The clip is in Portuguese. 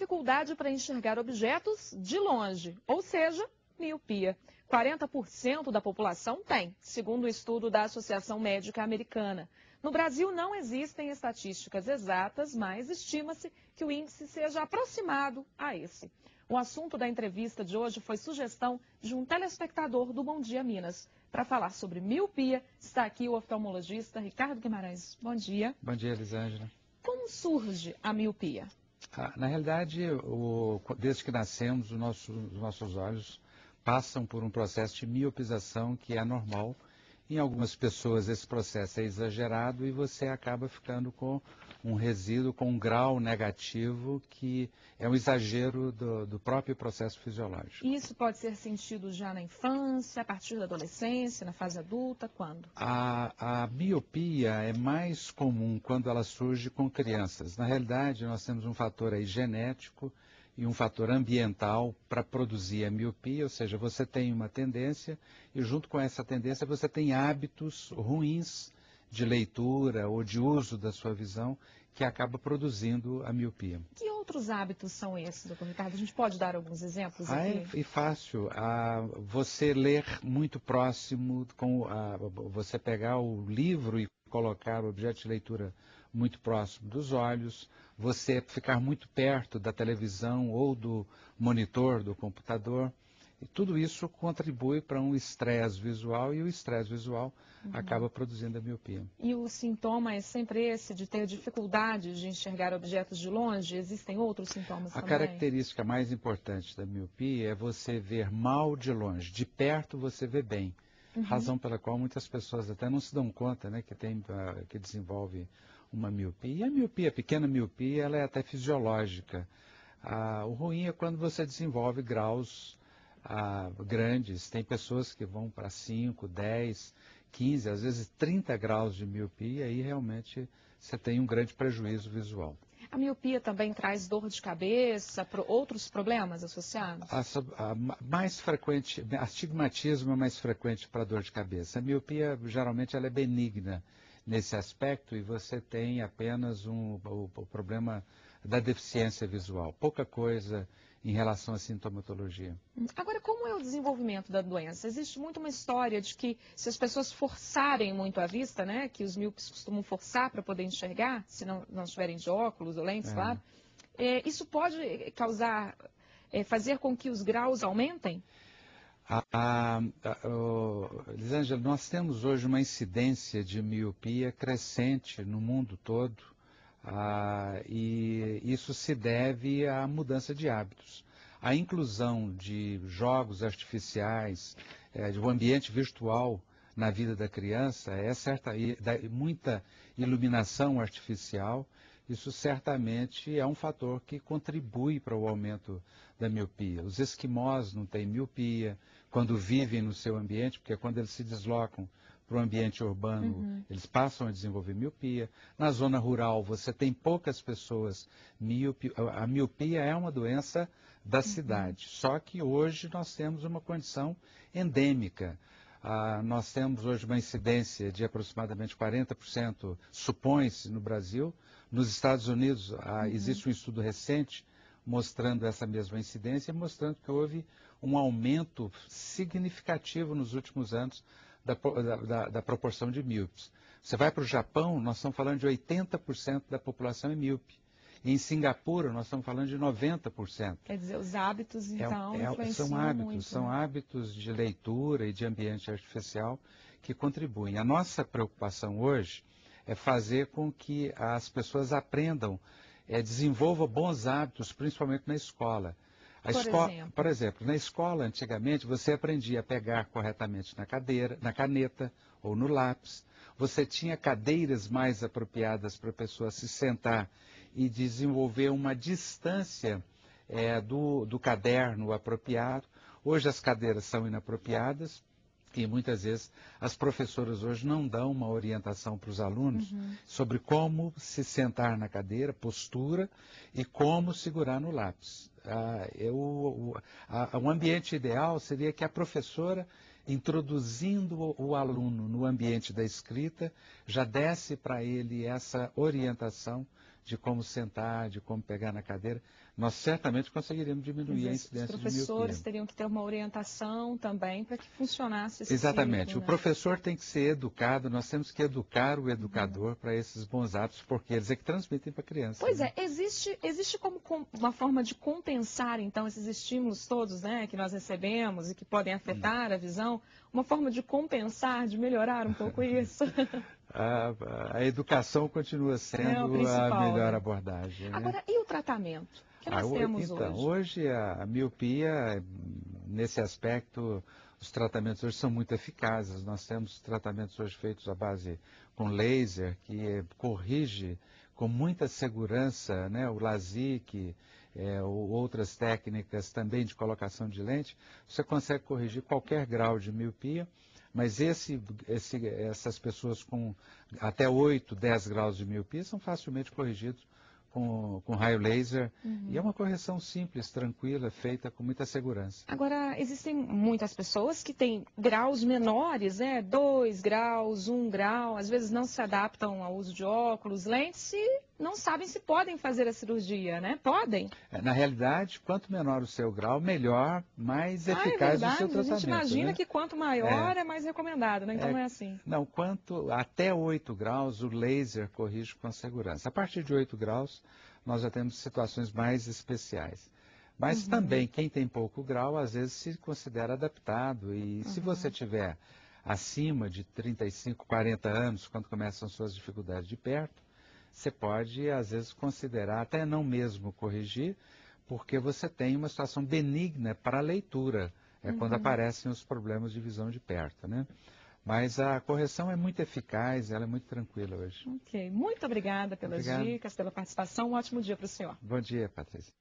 dificuldade para enxergar objetos de longe, ou seja, miopia. 40% da população tem, segundo o estudo da Associação Médica Americana. No Brasil não existem estatísticas exatas, mas estima-se que o índice seja aproximado a esse. O assunto da entrevista de hoje foi sugestão de um telespectador do Bom Dia Minas. Para falar sobre miopia, está aqui o oftalmologista Ricardo Guimarães. Bom dia. Bom dia, Elisângela. Como surge a miopia? Na realidade, desde que nascemos, os nossos olhos passam por um processo de miopização que é normal. Em algumas pessoas esse processo é exagerado e você acaba ficando com um resíduo, com um grau negativo que é um exagero do próprio processo fisiológico. E isso pode ser sentido já na infância, a partir da adolescência, na fase adulta, quando? A miopia é mais comum quando ela surge com crianças. Na realidade, nós temos um fator aí genético e um fator ambiental para produzir a miopia, ou seja, você tem uma tendência e junto com essa tendência você tem hábitos ruins de leitura ou de uso da sua visão que acaba produzindo a miopia. Que outros hábitos são esses, doutor Ricardo? A gente pode dar alguns exemplos aqui? É fácil. Você ler muito próximo, você pegar o livro e colocar o objeto de leitura muito próximo dos olhos, você ficar muito perto da televisão ou do monitor do computador. E tudo isso contribui para um estresse visual e o estresse visual acaba produzindo a miopia. E o sintoma é sempre esse, de ter dificuldade de enxergar objetos de longe? Existem outros sintomas também? A característica mais importante da miopia é você ver mal de longe. De perto você vê bem. Razão pela qual muitas pessoas até não se dão conta, né, que desenvolve uma miopia. E a miopia, a pequena miopia, ela é até fisiológica. O ruim é quando você desenvolve graus grandes. Tem pessoas que vão para 5, 10, 15, às vezes 30 graus de miopia e realmente você tem um grande prejuízo visual. A miopia também traz dor de cabeça, outros problemas associados? Mais frequente, astigmatismo é mais frequente para dor de cabeça. A miopia, geralmente, ela é benigna nesse aspecto e você tem apenas o problema da deficiência visual. Pouca coisa em relação à sintomatologia. Agora, como é o desenvolvimento da doença? Existe muito uma história de que se as pessoas forçarem muito a vista, né, que os míopes costumam forçar para poder enxergar, se não estiverem de óculos ou lentes, claro, isso pode causar, fazer com que os graus aumentem? Elisângela, nós temos hoje uma incidência de miopia crescente no mundo todo. E isso se deve à mudança de hábitos. A inclusão de jogos artificiais, de um ambiente virtual na vida da criança, muita iluminação artificial, isso certamente é um fator que contribui para o aumento da miopia. Os esquimós não têm miopia quando vivem no seu ambiente, porque quando eles se deslocam para o ambiente urbano, eles passam a desenvolver miopia. Na zona rural, você tem poucas pessoas míope. A miopia é uma doença da cidade, só que hoje nós temos uma condição endêmica. Nós temos hoje uma incidência de aproximadamente 40%, supõe-se, no Brasil. Nos Estados Unidos, existe um estudo recente mostrando essa mesma incidência, mostrando que houve um aumento significativo nos últimos anos da proporção de míopes. Você vai para o Japão, nós estamos falando de 80% da população é míope. Em Singapura, nós estamos falando de 90%. Quer dizer, os hábitos, então, influenciam muito. São hábitos de leitura e de ambiente artificial que contribuem. A nossa preocupação hoje é fazer com que as pessoas aprendam, desenvolvam bons hábitos, principalmente na escola. Por exemplo, na escola, antigamente, você aprendia a pegar corretamente na caneta ou no lápis. Você tinha cadeiras mais apropriadas para a pessoa se sentar e desenvolver uma distância do caderno apropriado. Hoje as cadeiras são inapropriadas e muitas vezes as professoras hoje não dão uma orientação para os alunos sobre como se sentar na cadeira, postura e como segurar no lápis. Um ambiente ideal seria que a professora, introduzindo o aluno no ambiente da escrita, já desse para ele essa orientação de como sentar, de como pegar na cadeira, nós certamente conseguiríamos diminuir a incidência de miopia. Os professores teriam que ter uma orientação também para que funcionasse esse Exatamente. ciclo, O né? professor tem que ser educado, nós temos que educar o educador para esses bons hábitos, porque eles é que transmitem para a criança. Pois né? é, existe como uma forma de compensar, então, esses estímulos todos, né, que nós recebemos e que podem afetar a visão, uma forma de compensar, de melhorar um pouco isso. A educação continua É o sendo a principal, melhor né? abordagem. Né? Agora, e o tratamento que nós temos Então, hoje? hoje a miopia, nesse aspecto, os tratamentos hoje são muito eficazes. Nós temos tratamentos hoje feitos à base com laser, que corrige com muita segurança, né, o LASIK, ou outras técnicas também de colocação de lente. Você consegue corrigir qualquer grau de miopia, mas essas pessoas com até 8, 10 graus de miopia são facilmente corrigidos com raio laser, e é uma correção simples, tranquila, feita com muita segurança. Agora, existem muitas pessoas que têm graus menores, né? 2 graus, 1 grau, às vezes não se adaptam ao uso de óculos, lentes e não sabem se podem fazer a cirurgia, né? Podem. Na realidade, quanto menor o seu grau, melhor, mais É eficaz o seu verdade. A gente tratamento. imagina Né? que quanto maior é mais recomendado, né? Então não é assim. Não, até 8 graus, o laser corrige com segurança. A partir de 8 graus, nós já temos situações mais especiais. Mas também, quem tem pouco grau, às vezes se considera adaptado. E se você tiver acima de 35, 40 anos, quando começam suas dificuldades de perto, você pode, às vezes, considerar, até não mesmo corrigir, porque você tem uma situação benigna para a leitura. É quando aparecem os problemas de visão de perto, né? Mas a correção é muito eficaz, ela é muito tranquila hoje. Ok. Muito obrigada pelas dicas, pela participação. Um ótimo dia para o senhor. Bom dia, Patrícia.